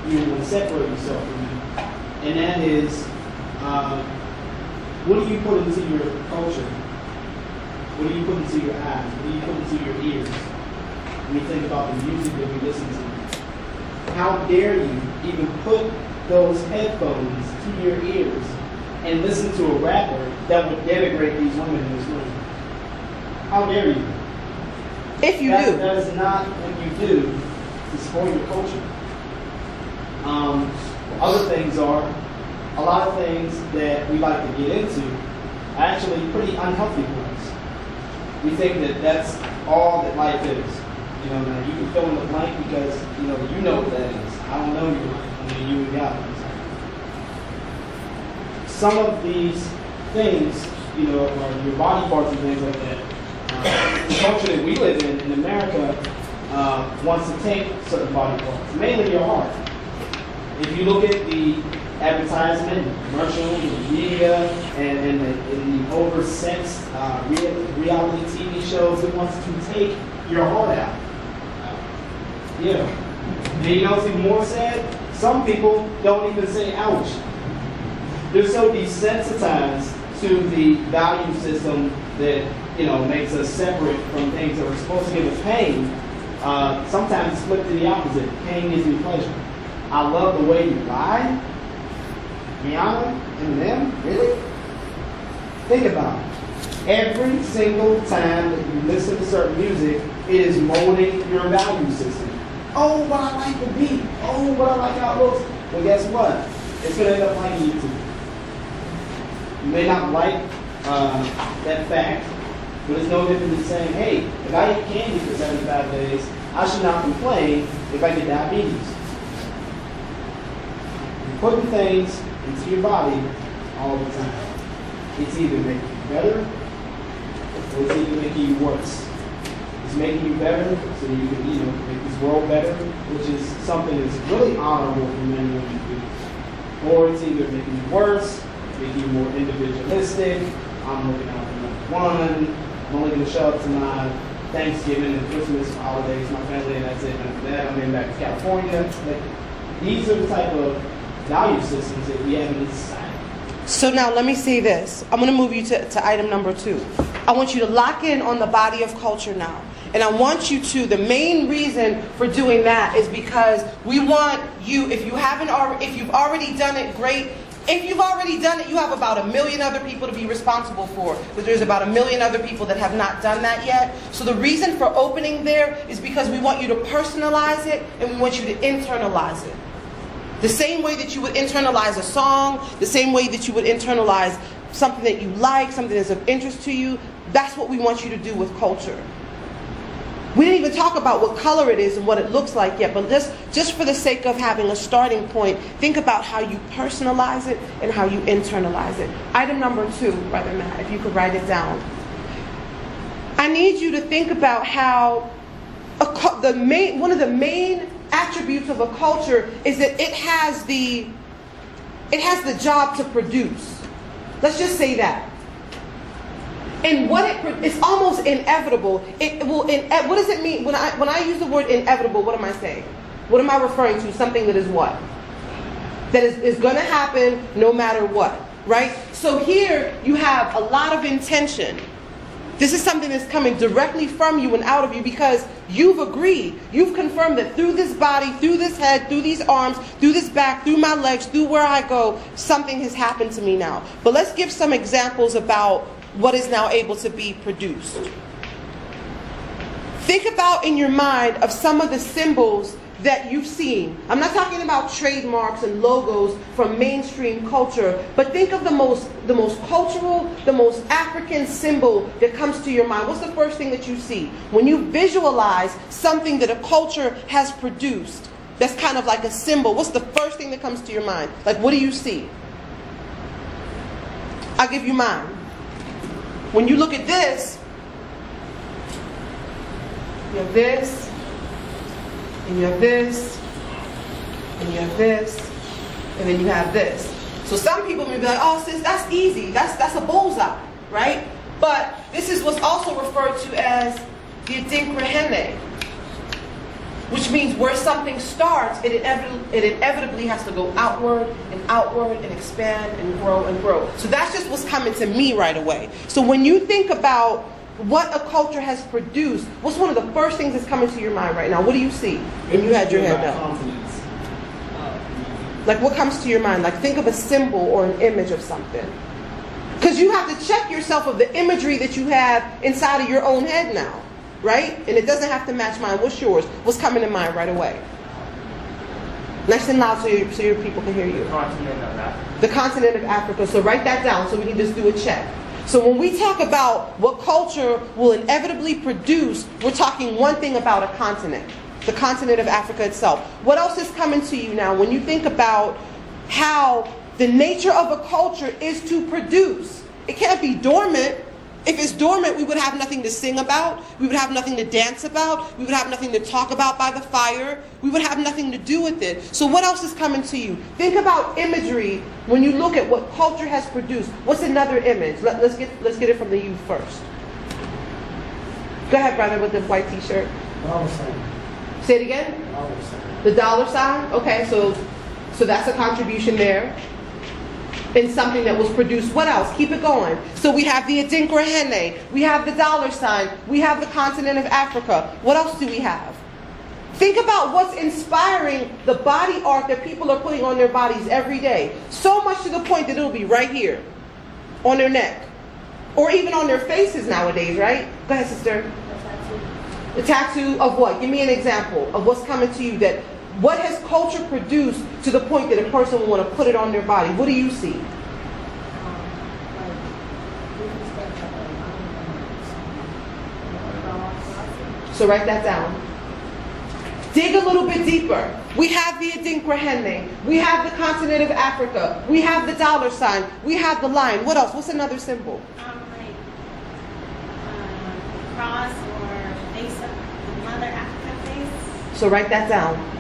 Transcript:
you want to separate yourself from them. And that is, what do you put into your culture? What do you put into your eyes? What do you put into your ears? When you think about the music that we listen to. How dare you even put those headphones to your ears and listen to a rapper that would denigrate these women in this room? How dare you? If you do. That is not what you do to support your culture. Other things are, a lot of things that we like to get into are actually pretty unhealthy for us. We think that that's all that life is. You know, now you can fill in the blank because, you know what that is. I don't know you. I mean, you and God. Some of these things, you know, are your body parts and things like that. The culture that we live in America, wants to take certain body parts, mainly your heart. If you look at the advertisement, commercials, the media, and the oversexed reality TV shows, it wants to take your heart out. Yeah. And you know what's even more sad? Some people don't even say ouch. They're so desensitized to the value system that, you know, makes us separate from things that are supposed to give us pain. Sometimes it's flipped to the opposite. Pain gives me pleasure. I love the way you lie. Rihanna, Eminem, really? Think about it. Every single time that you listen to certain music, it is molding your value system. Oh, what I like the beat. Oh, what I like how it looks. Well, guess what? It's going to end up liking you too. You may not like that fact, but it's no different than saying, hey, if I eat candy for 75 days, I should not complain if I get diabetes. You're putting things into your body all the time. It's either making you better or it's either making you worse. It's making you better so that you can, you know, make this world better, which is something that's really honorable for men and women to do. Or it's either making you worse, making you more individualistic. I'm looking out for number one. I'm only going to show up to my Thanksgiving and Christmas holidays, my family, and that's it. And after that, I'm heading back to California. Like, these are the type of value systems that we have in this society. So now let me say this. I'm going to move you to item number 2. I want you to lock in on the body of culture now. And I want you to, the main reason for doing that is because we want you, if you've already done it, great. If you've already done it, you have about 1 million other people to be responsible for. But there's about 1 million other people that have not done that yet. So the reason for opening there is because we want you to personalize it and we want you to internalize it. The same way that you would internalize a song, the same way that you would internalize something that you like, something that's of interest to you, that's what we want you to do with culture. We didn't even talk about what color it is and what it looks like yet, but just for the sake of having a starting point, think about how you personalize it and how you internalize it. Item number 2, Brother Matt, if you could write it down. I need you to think about how one of the main attributes of a culture is that it has the job to produce. Let's just say that. And it's almost inevitable. What does it mean when I use the word inevitable? What am I saying? What am I referring to? Something that is what? That is going to happen no matter what, right? So here you have a lot of intention. This is something that's coming directly from you and out of you because you've agreed. You've confirmed that through this body, through this head, through these arms, through this back, through my legs, through where I go, something has happened to me now. But let's give some examples about what is now able to be produced. Think about in your mind of some of the symbols that you've seen. I'm not talking about trademarks and logos from mainstream culture, but think of the most cultural, the most African symbol that comes to your mind. What's the first thing that you see? When you visualize something that a culture has produced, that's kind of like a symbol, what's the first thing that comes to your mind? Like, what do you see? I'll give you mine. When you look at this, you have this, and you have this, and you have this, and then you have this. So some people may be like, oh sis, that's easy. That's a bullseye, right? But this is what's also referred to as the adinkra hene. which means where something starts, it inevitably has to go outward and expand and grow and grow. So that's just what's coming to me right away. So when you think about what a culture has produced, what's one of the first things that's coming to your mind right now? What do you see when you had your head down? Like what comes to your mind? Like think of a symbol or an image of something. Because you have to check yourself of the imagery that you have inside of your own head now. Right? And it doesn't have to match mine. What's yours? What's coming to mind right away? Nice and loud so your people can hear you. The continent of Africa. So write that down so we can just do a check. So when we talk about what culture will inevitably produce, we're talking one thing about a continent. The continent of Africa itself. What else is coming to you now when you think about how the nature of a culture is to produce? It can't be dormant. If it's dormant, we would have nothing to sing about. We would have nothing to dance about. We would have nothing to talk about by the fire. We would have nothing to do with it. So what else is coming to you? Think about imagery when you look at what culture has produced. What's another image? Let's get it from the youth first. Go ahead, brother, with the white t-shirt. Dollar sign. Say it again? Dollar sign. The dollar sign? Okay, so that's a contribution there. In something that was produced. What else? Keep it going. So we have the Adinkra, we have the dollar sign, we have the continent of Africa. What else do we have? Think about what's inspiring the body art that people are putting on their bodies every day. So much to the point that it'll be right here, on their neck, or even on their faces nowadays, right? Go ahead, sister. The tattoo of what? Give me an example of what's coming to you that what has culture produced to the point that a person will want to put it on their body? What do you see? So write that down. Dig a little bit deeper. We have the Adinkra, we have the continent of Africa, we have the dollar sign, we have the lion. What else? What's another symbol? Cross or face of the Mother Africa face. So write that down.